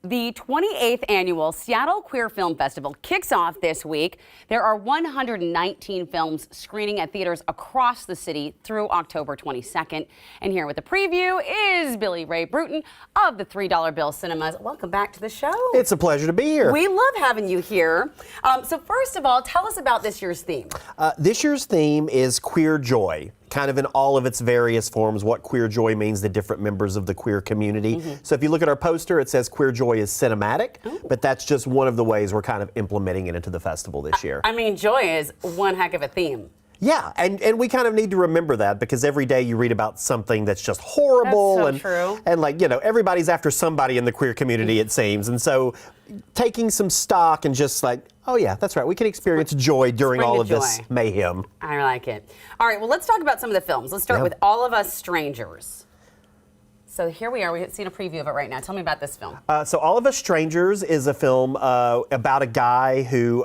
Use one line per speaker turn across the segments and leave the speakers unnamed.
The 28th annual Seattle Queer Film Festival kicks off this week. There are 119 films screening at theaters across the city through October 22nd. And here with a preview is Ray Brewton of the $3 Bill Cinemas. Welcome back to the show.
It's a pleasure to be here.
We love having you here. So first of all, tell us about this year's theme.
This year's theme is queer joy. Kind of in all of its various forms, what queer joy means to different members of the queer community. So if you look at our poster, it says queer joy is cinematic, but that's just one of the ways we're kind of implementing it into the festival this year.
I mean, joy is one heck of a theme.
Yeah, and we kind of need to remember that because every day you read about something that's just horrible.
That's so true.
And like, you know, everybody's after somebody in the queer community, it seems. And so taking some stock and just like, oh yeah, that's right, we can experience joy during all of this mayhem.
I like it. All right, well, let's talk about some of the films. Let's start with All of Us Strangers. So here we are. We've seen a preview of it right now. Tell me about this film.
So All of Us Strangers is a film about a guy who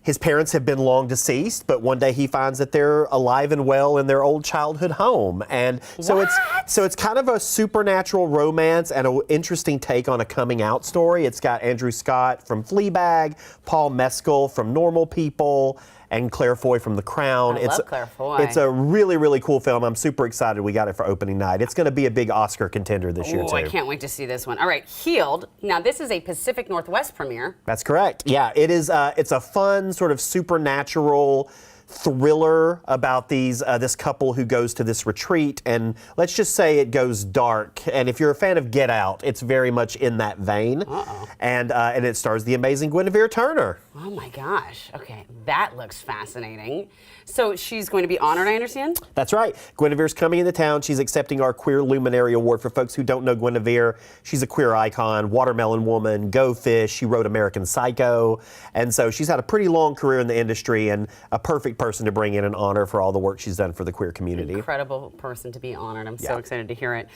his parents have been long deceased, but one day he finds that they're alive and well in their old childhood home. And so it's kind of a supernatural romance and an interesting take on a coming out story. It's got Andrew Scott from Fleabag, Paul Mescal from Normal People, and Claire Foy from The Crown.
I love Claire Foy.
It's a really, really cool film. I'm super excited we got it for opening night. It's going to be a big Oscar contender this year, too.
I can't wait to see this one. All right, Healed. Now, this is a Pacific Northwest premiere.
That's correct. Yeah, it is. It's a fun, sort of supernatural thriller about this couple who goes to this retreat, and let's just say it goes dark. And if you're a fan of Get Out, it's very much in that vein. And it stars the amazing Guinevere Turner.
Oh my gosh. Okay, that looks fascinating. So she's going to be honored, I understand?
That's right. Guinevere's coming into town. She's accepting our Queer Luminary Award. For folks who don't know Guinevere, she's a queer icon, Watermelon Woman, Go Fish. She wrote American Psycho. And so she's had a pretty long career in the industry and a perfect person to bring in and honor for all the work she's done for the queer community.
Incredible person to be honored. I'm so excited to hear it.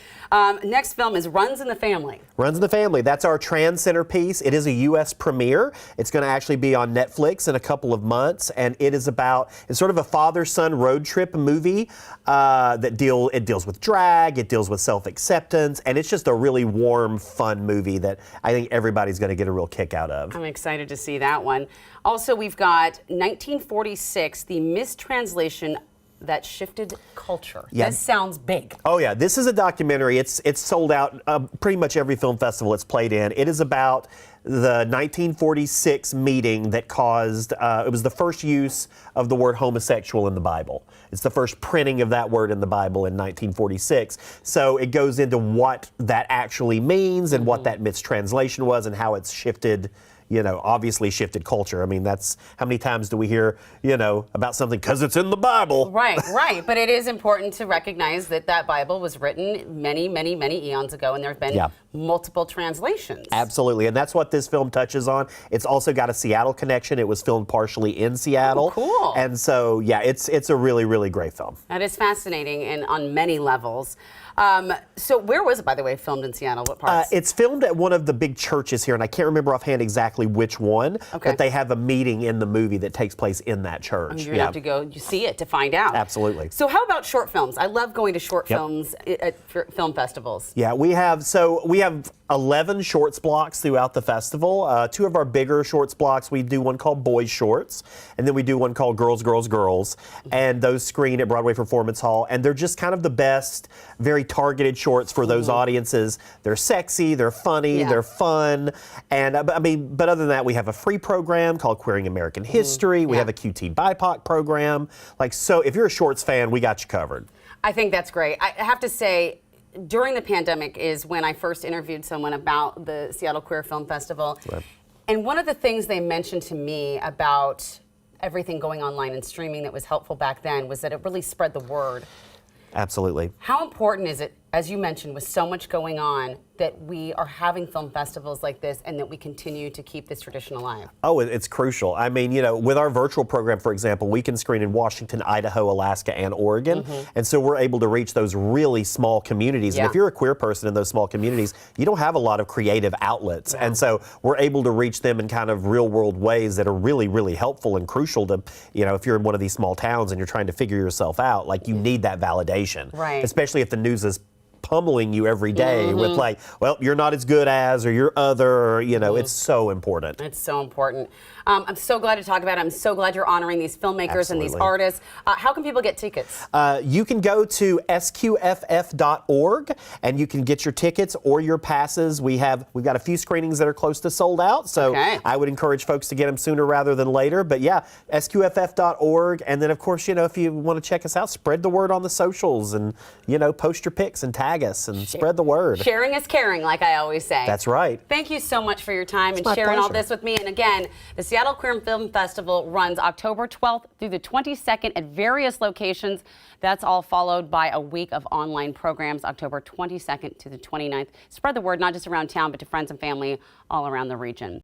Next film is Runs in the Family.
Runs in the Family. That's our trans centerpiece. It is a U.S. premiere. It's going to actually be on Netflix in a couple of months, and it's sort of a father-son road trip movie it deals with drag, it deals with self-acceptance, and it's just a really warm, fun movie that I think everybody's going to get a real kick out of.
I'm excited to see that one. Also, we've got 1946, the mistranslation that shifted culture. Yeah. This sounds big.
Oh yeah, this is a documentary. It's sold out pretty much every film festival it's played in. It is about the 1946 meeting that caused, it was the first use of the word homosexual in the Bible. It's the first printing of that word in the Bible in 1946. So it goes into what that actually means and what that mistranslation was and how it's shifted, obviously shifted culture. I mean, that's how many times do we hear, about something because it's in the Bible.
Right. But it is important to recognize that Bible was written many, many, many eons ago, and there have been multiple translations.
Absolutely. And that's what this film touches on. It's also got a Seattle connection. It was filmed partially in Seattle.
Oh, cool.
And so, yeah, it's a really, really great film.
That is fascinating and on many levels. So where was it, by the way, filmed in Seattle? What parts?
It's filmed at one of the big churches here, and I can't remember offhand exactly which one, but they have a meeting in the movie that takes place in that church.
You're going to have to go see it to find out.
Absolutely.
So how about short films? I love going to short films at film festivals.
Yeah, we have 11 shorts blocks throughout the festival. Two of our bigger shorts blocks, we do one called Boys Shorts, and then we do one called Girls, Girls, Girls, and those screen at Broadway Performance Hall, and they're just kind of the best, very targeted shorts for those audiences. They're sexy, they're funny, they're fun, and but other than that, we have a free program called Queering American History. We have a QT BIPOC program. So if you're a shorts fan, we got you covered.
I think that's great. I have to say, during the pandemic is when I first interviewed someone about the Seattle Queer Film Festival. Right. And one of the things they mentioned to me about everything going online and streaming that was helpful back then was that it really spread the word.
Absolutely.
How important is it, as you mentioned, with so much going on, that we are having film festivals like this and that we continue to keep this tradition alive? Oh,
it's crucial. I mean, with our virtual program, for example, we can screen in Washington, Idaho, Alaska, and Oregon. And so we're able to reach those really small communities. And if you're a queer person in those small communities, you don't have a lot of creative outlets. And so we're able to reach them in kind of real world ways that are really, really helpful and crucial to, if you're in one of these small towns and you're trying to figure yourself out, like you need that validation.
Right.
Especially if the news is pummeling you every day with like, well, you're not as good as, or you're other, or, you know, it's so important.
It's so important. I'm so glad to talk about it. I'm so glad you're honoring these filmmakers and these artists. How can people get tickets?
You can go to sqff.org and you can get your tickets or your passes. We've got a few screenings that are close to sold out, so I would encourage folks to get them sooner rather than later. But yeah, sqff.org, and then of course, you know, if you want to check us out, spread the word on the socials, and you know, post your pics and tag us and spread the word.
Sharing is caring, like I always say.
That's right.
Thank you so much for your time and
my
sharing all
pleasure.
this with me. And again, the Seattle Queer Film Festival runs October 12th through the 22nd at various locations. That's all followed by a week of online programs, October 22nd to the 29th. Spread the word, not just around town, but to friends and family all around the region.